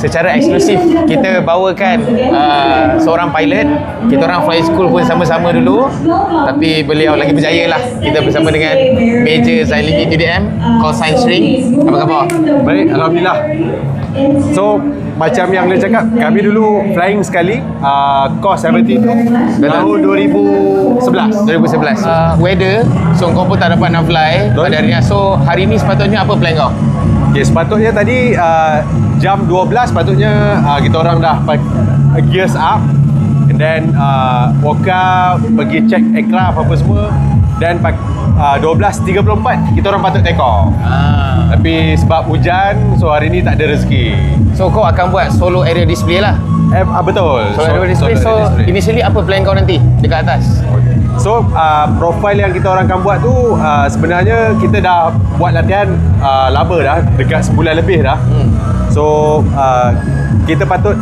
Secara eksklusif kita bawakan seorang pilot. Kita orang flying school pun sama-sama dulu, tapi beliau lagi berjaya lah. Kita bersama dengan Major Zailini TDM, call sign String. Apa khabar? Baik, Alhamdulillah. So, macam yang dia cakap, kami dulu flying sekali, course 70 tu tahun 2011. Weather, so kau pun tak dapat nak fly pada hari ni. So, hari ni sepatutnya apa plan kau? Okay, sepatutnya tadi jam 12 sepatutnya kita orang dah gears up, and then walk out, pergi check aircraft apa semua, dan 12.34 kita orang patut take off. Tapi sebab hujan, so hari ni tak ada rezeki. So kau akan buat solo area display lah? Betul. Solo area display. So initially apa plan kau nanti dekat atas? So profile yang kita orang akan buat tu sebenarnya kita dah buat latihan lama dah, dekat sebulan lebih dah. So kita patut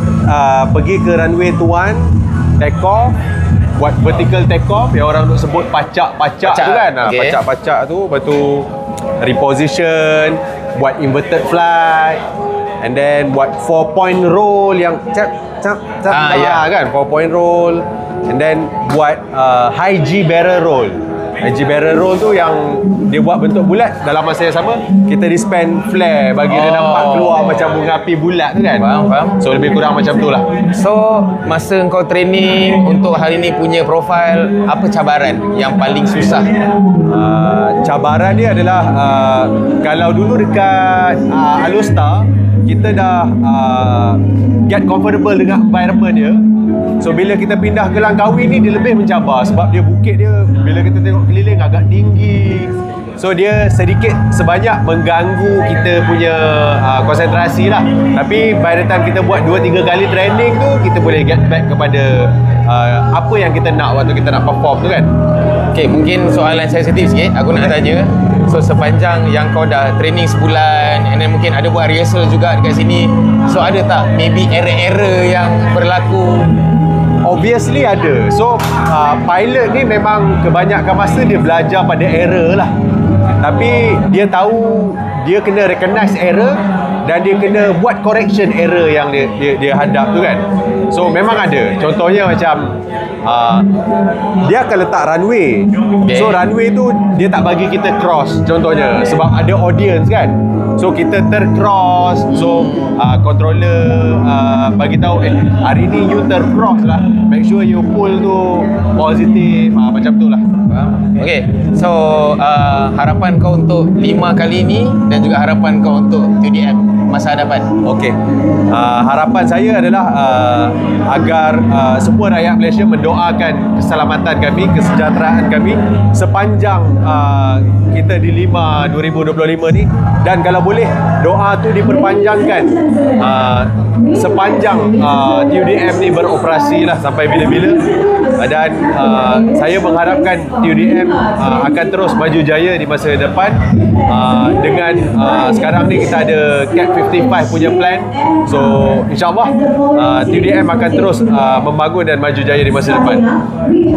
pergi ke runway tuan, take off, buat vertical take off yang orang duk sebut pacak-pacak tu kan. Okay. Pacak-pacak tu, lepas tu reposition, buat inverted flight, and then buat 4-point roll yang kan 4-point roll, and then buat high G barrel roll. High G barrel roll tu yang dia buat bentuk bulat, dalam masa yang sama kita dispen flare bagi dia nampak keluar macam bunga api bulat tu kan. Faham. So lebih kurang macam tu lah. So masa kau training untuk hari ni punya profile, apa cabaran yang paling susah? Cabaran dia adalah kalau dulu dekat Alostar kita dah get comfortable dengan environment dia. So bila kita pindah ke Langkawi ni, dia lebih mencabar sebab dia bukit dia bila kita tengok keliling agak tinggi. So dia sedikit sebanyak mengganggu kita punya konsentrasi lah. Tapi by the time kita buat 2-3 kali training tu, kita boleh get back kepada apa yang kita nak waktu kita nak perform tu kan. Okay, mungkin soalan sensitif sikit aku nak tanya. So sepanjang yang kau dah training sebulan, and then mungkin ada buat rehearsal juga dekat sini, so ada tak maybe error-error yang berlaku? Obviously ada. So pilot ni memang kebanyakan masa dia belajar pada error lah. Tapi dia tahu dia kena recognize error dan dia kena buat correction error yang dia hadap tu kan. So memang ada. Contohnya macam dia akan letak runway. So runway tu dia tak bagi kita cross contohnya sebab ada audience kan. So kita tercross. So controller bagi tahu hari ni you tercross lah. Make sure you pull tu positif, macam tu lah. Okay, so harapan kau untuk 5 kali ni dan juga harapan kau untuk TDM masa hadapan. Okey. Harapan saya adalah agar semua rakyat Malaysia mendoakan keselamatan kami, kesejahteraan kami sepanjang kita di 2025 ni, dan kalau boleh doa tu diperpanjangkan sepanjang TUDM ni beroperasi lah sampai bila-bila, dan saya mengharapkan TUDM akan terus maju jaya di masa depan. Dengan sekarang ni kita ada CAP 55 punya plan, so insyaAllah TUDM akan terus membangun dan maju jaya di masa depan.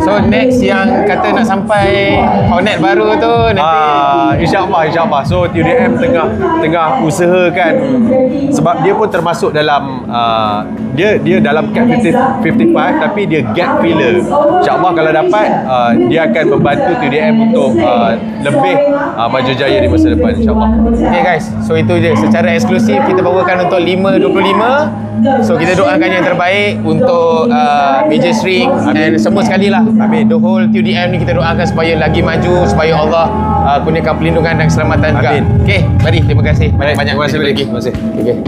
So next yang kata nak sampai Hornet baru tu nanti InsyaAllah. So TUDM tengah usahakan, sebab dia pun termasuk dalam dia dalam CAP 55, tapi dia gap filler. InsyaAllah kalau dapat, dia akan membantu TUDM untuk lebih maju jaya di masa depan, insyaAllah. Okay guys, so itu je secara eksklusif kita bawakan untuk 525. So kita doakan yang terbaik untuk Major String dan semua sekali lah. Amin. The whole TUDM ni kita doakan supaya lagi maju, supaya Allah kurniakan perlindungan dan keselamatan juga. Amin. Okay, mari, terima kasih. Banyak-banyak Terima kasih lagi. Okay.